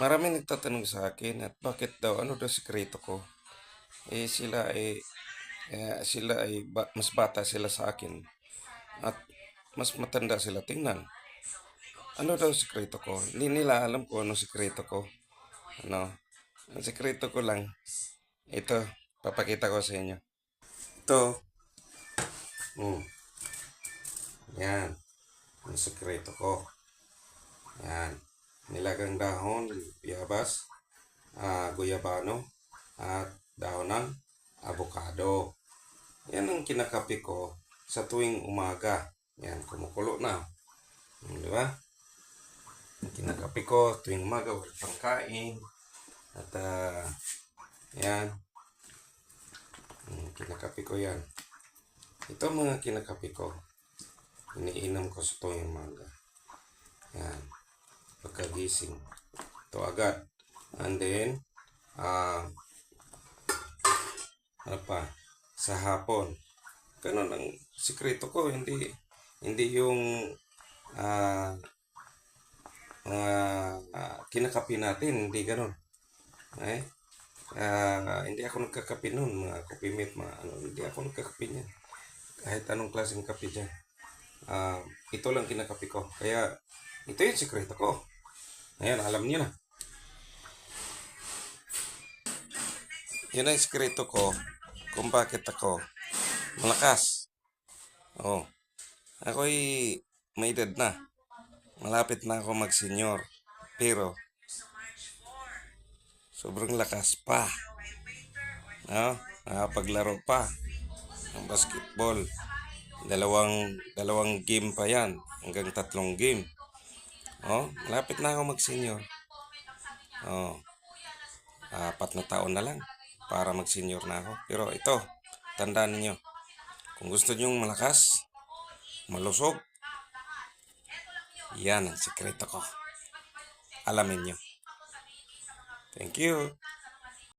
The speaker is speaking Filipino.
Maraming nagtatanong sa akin at bakit daw, ano daw sikreto ko? Sila ay mas bata sila sa akin at mas matanda sila tingnan. Ano daw sikreto ko? Hindi nila alam kung ano sikreto ko. Ano? Ang sikreto ko lang, ito, papakita ko sa inyo. Ito, mm, yan, ang sikreto ko. Yan, nilagang dahon, biyabas, guyabano, at dahon ng avocado. Yan ang kinakape ko sa tuwing umaga. Yan, kumukulo na. Di ba? Ang kinakape ko tuwing umaga, wala pang kain. At yan, kinakape ko yan. Ito ang mga kinakape ko. Iniinom ko sa tuwing umaga. Yan, pagkagising. Ito agad. And then, ano pa, sa hapon. Ganun ang sikreto ko. Hindi yung mga kinakape natin. Hindi ganun. Eh? Hindi ako nagkakape nun. Mga coffee mate, mga ano. Hindi ako nagkakape niyan. Kahit anong klaseng kape dyan. Ito lang kinakape ko. Kaya, ito yung sikreto ko. Ayan, alam niyo na. Yan ang sikreto ko kung bakit ako malakas. Oh, ako'y may edad na. Malapit na ako mag-senior. Pero, sobrang lakas pa. No? Nakapaglaro pa ng basketball. Dalawang game pa yan. Hanggang 3 game. Oh, malapit na ako mag-senior. Oh, 4 na taon na lang para mag-senior na ako. Pero ito, tandaan niyo, kung gusto nyong malakas, malusog, yan ang sikreto ko. Alamin nyo. Thank you.